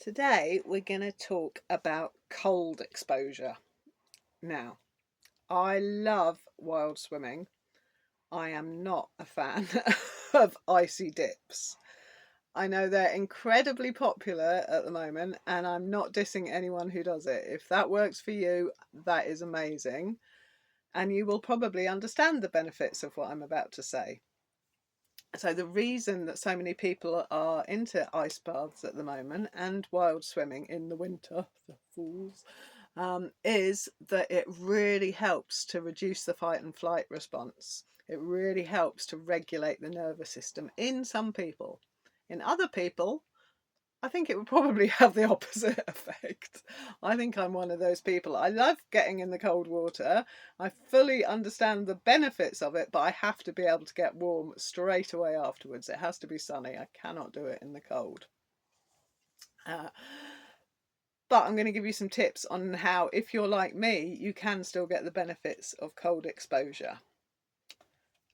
Today we're going to talk about cold exposure. Now, I love wild swimming. I am not a fan of icy dips. I know they're incredibly popular at the moment, and I'm not dissing anyone who does it. If that works for you, that is amazing. And you will probably understand the benefits of what I'm about to say. So the reason that so many people are into ice baths at the moment and wild swimming in the winter, the fools, is that it really helps to reduce the fight and flight response. It really helps to regulate the nervous system in some people. In other people, I think it would probably have the opposite effect. I think I'm one of those people. I love getting in the cold water. I fully understand the benefits of it, but I have to be able to get warm straight away afterwards. It has to be sunny. I cannot do it in the cold. But I'm going to give you some tips on how, if you're like me, you can still get the benefits of cold exposure.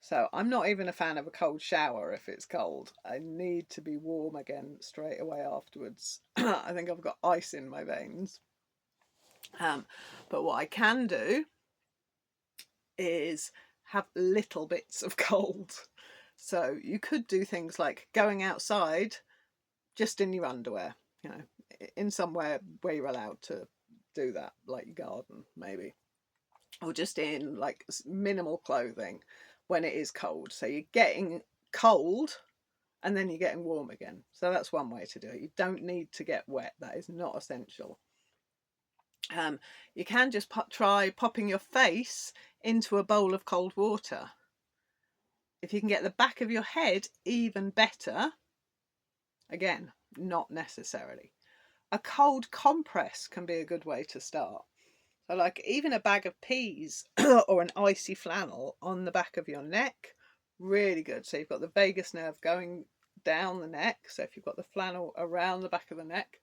So I'm not even a fan of a cold shower if it's cold. I need to be warm again straight away afterwards. I think I've got ice in my veins. But what I can do is have little bits of cold. So you could do things like going outside just in your underwear, in somewhere where you're allowed to do that, like your garden maybe, or just in like minimal clothing when it is cold. So you're getting cold and then you're getting warm again. So that's one way to do it. You don't need to get wet. That is not essential. You can just try popping your face into a bowl of cold water. If you can get the back of your head, even better. Again, not necessarily. A cold compress can be a good way to start. So like even a bag of peas or an icy flannel on the back of your neck, really good. So you've got the vagus nerve going down the neck. So if you've got the flannel around the back of the neck,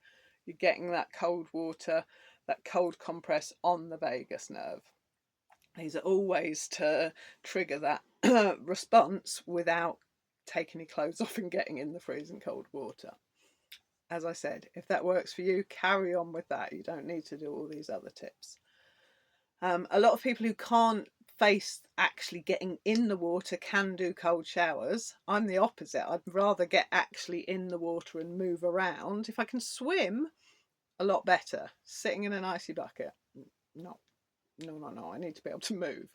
you're getting that cold water, that cold compress on the vagus nerve. These are all ways to trigger that response without taking your clothes off and getting in the freezing cold water. As I said, if that works for you, carry on with that. You don't need to do all these other tips. A lot of people who can't face actually getting in the water can do cold showers. I'm the opposite. I'd rather get actually in the water and move around. If I can swim, a lot better. Sitting in an icy bucket, no. I need to be able to move.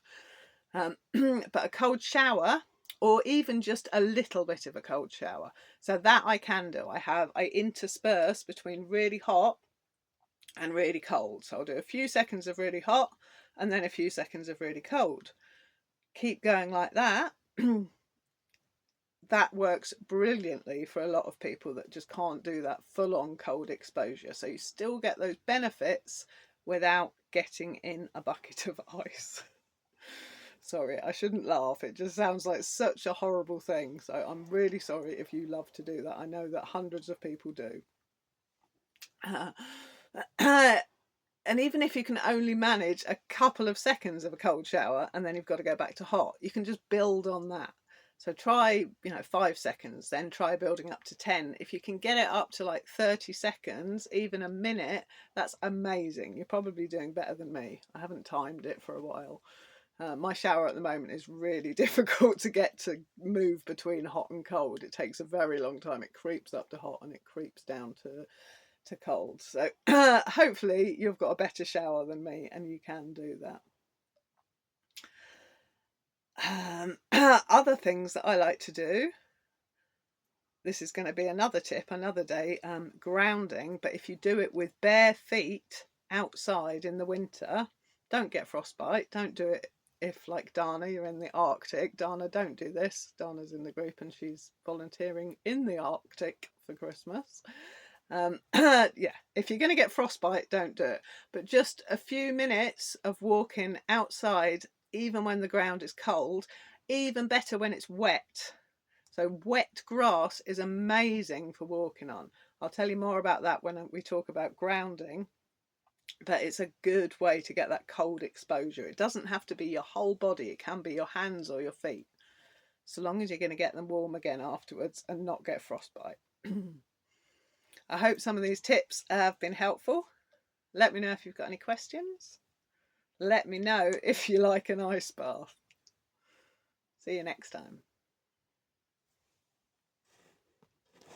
But a cold shower, or even just a little bit of a cold shower, so that I can do. I intersperse between really hot and really cold. So I'll do a few seconds of really hot and then a few seconds of really cold. Keep going like that. That works brilliantly for a lot of people that just can't do that full-on cold exposure. So you still get those benefits without getting in a bucket of ice. Sorry, I shouldn't laugh. It just sounds like such a horrible thing. So I'm really sorry if you love to do that. I know that hundreds of people do. And even if you can only manage a couple of seconds of a cold shower and then you've got to go back to hot, you can just build on that. So try, 5 seconds, then try building up to 10. If you can get it up to like 30 seconds, even a minute, that's amazing. You're probably doing better than me. I haven't timed it for a while. My shower at the moment is really difficult to get to move between hot and cold. It takes a very long time. It creeps up to hot and it creeps down to cold. So hopefully you've got a better shower than me and you can do that. Other things that I like to do, this is going to be another tip another day, grounding. But if you do it with bare feet outside in the winter, don't get frostbite. Don't do it if, like Dana, you're in the Arctic. Dana, don't do this. Dana's in the group and she's volunteering in the Arctic for Christmas. Yeah, if you're going to get frostbite, don't do it. But just a few minutes of walking outside, even when the ground is cold, even better when it's wet. So wet grass is amazing for walking on. I'll tell you more about that when we talk about grounding. But it's a good way to get that cold exposure. It doesn't have to be your whole body. It can be your hands or your feet. So long as you're going to get them warm again afterwards and not get frostbite. I hope some of these tips have been helpful. Let me know if you've got any questions. Let me know if you like an ice bath. See you next time.